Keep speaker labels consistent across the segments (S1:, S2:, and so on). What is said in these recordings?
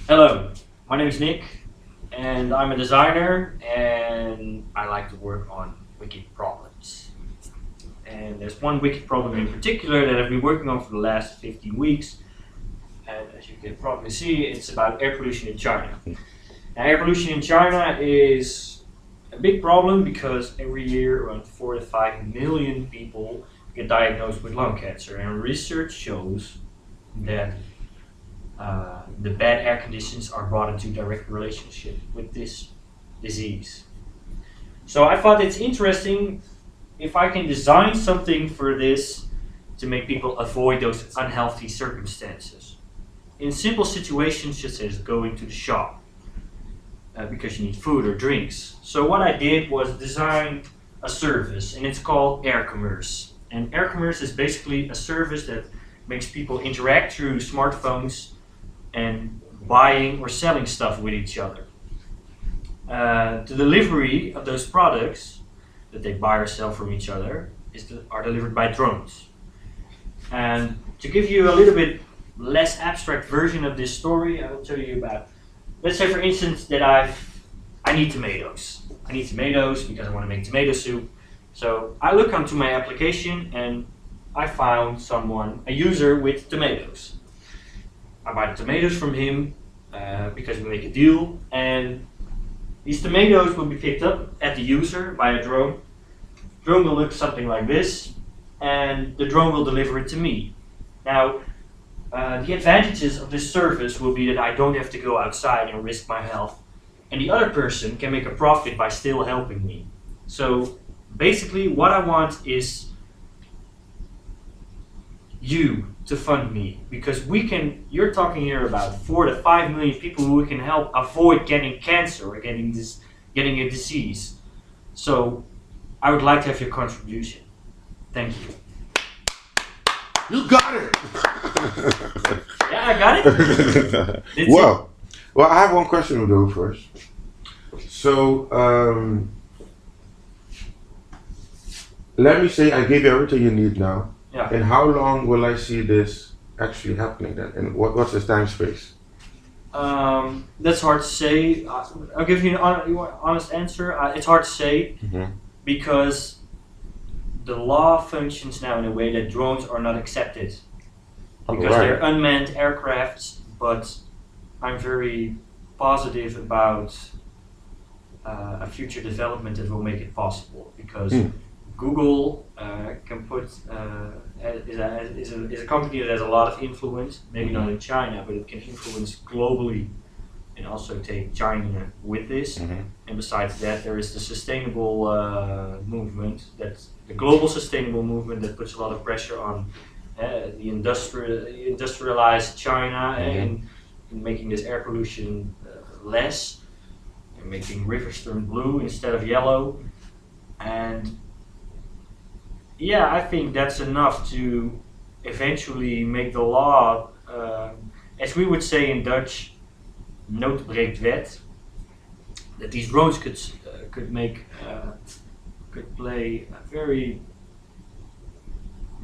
S1: Hello, my name is Nick, and I'm a designer, and I like to work on wicked problems. And there's one wicked problem in particular that I've been working on for the last 15 weeks, and as you can probably see, it's about air pollution in China. Now, air pollution in China is a big problem because every year around 4 to 5 million people get diagnosed with lung cancer, and research shows that the bad air conditions are brought into direct relationship with this disease. So I thought it's interesting if I can design something for this to make people avoid those unhealthy circumstances. In simple situations such as going to the shop because you need food or drinks. So what I did was design a service, and it's called airCommerce. And airCommerce is basically a service that makes people interact through smartphones and buying or selling stuff with each other. The delivery of those products that they buy or sell from each other are delivered by drones. And to give you a little bit less abstract version of this story, I will tell you about, let's say for instance that I need tomatoes. I need tomatoes because I want to make tomato soup. So I look onto my application and I found a user with tomatoes. I buy the tomatoes from him because we make a deal, and these tomatoes will be picked up at the user by a drone. The drone will look something like this, and the drone will deliver it to me. Now, the advantages of this service will be that I don't have to go outside and risk my health, and the other person can make a profit by still helping me. So basically what I want is you to fund me, because you're talking here about 4 to 5 million people who we can help avoid getting cancer or getting a disease. So I would like to have your contribution. Thank you.
S2: You got it!
S1: Yeah, I got it.
S2: Well, I have one question though first. So, let me say I gave you everything you need now.
S1: Yeah.
S2: And how long will I see this actually happening then? And what's the time space?
S1: That's hard to say. I'll give you an honest answer. It's hard to say because the law functions now in a way that drones are not accepted because they're unmanned aircrafts. But I'm very positive about a future development that will make it possible, because Google can put is a company that has a lot of influence, maybe not in China, but it can influence globally and also take China with this. And besides that, there is the sustainable movement, the global sustainable movement that puts a lot of pressure on the industrialized China and making this air pollution less, and making rivers turn blue instead of yellow. And yeah, I think that's enough to eventually make the law, as we would say in Dutch, nood breekt wet, that these drones could play a very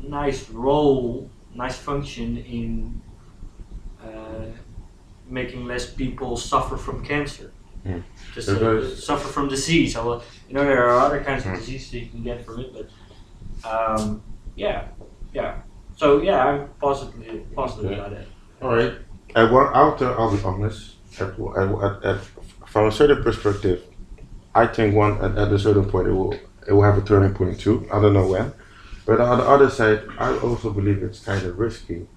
S1: nice role, nice function in making less people suffer from cancer. Just suffer from disease. There are other kinds of diseases that you can get from it, but yeah. So yeah, I'm positive about it.
S2: All right. I'll be honest. From a certain perspective, I think at a certain point it will have a turning point too. I don't know when, but on the other side, I also believe it's kind of risky.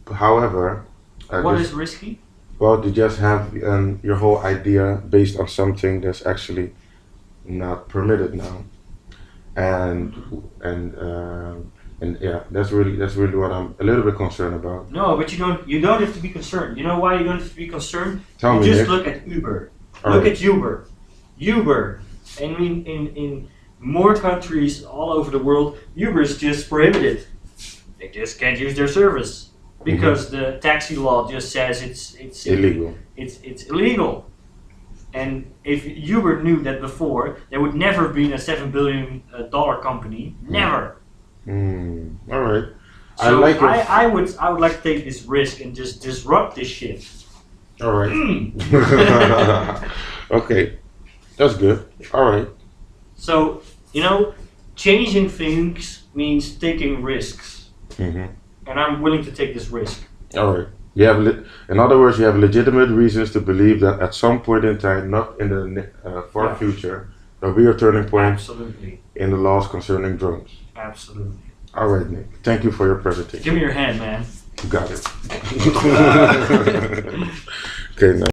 S2: However,
S1: what is risky?
S2: Well, to just have your whole idea based on something that's actually not permitted now. And yeah, that's really what I'm a little bit concerned about.
S1: No, but you don't have to be concerned. You know why you don't have to be concerned?
S2: Tell me,
S1: just
S2: Nick.
S1: Look at Uber. Look at Uber. And in more countries all over the world, Uber is just prohibited. They just can't use their service because the taxi law just says it's
S2: illegal.
S1: It's illegal. And if Uber knew that before, there would never have been a $7 billion company. Never.
S2: All right.
S1: So I would like to take this risk and just disrupt this shit
S2: All right. Okay, that's good. All right.
S1: So, you know, changing things means taking risks.
S2: Mm-hmm.
S1: And I'm willing to take this risk.
S2: All right. You have, in other words, you have legitimate reasons to believe that at some point in time, not in the far future, there'll be a turning point
S1: Absolutely.
S2: in the laws concerning drones.
S1: Absolutely.
S2: All right, Nick. Thank you for your presentation.
S1: Give me your hand, man.
S2: You got it. Okay, nice.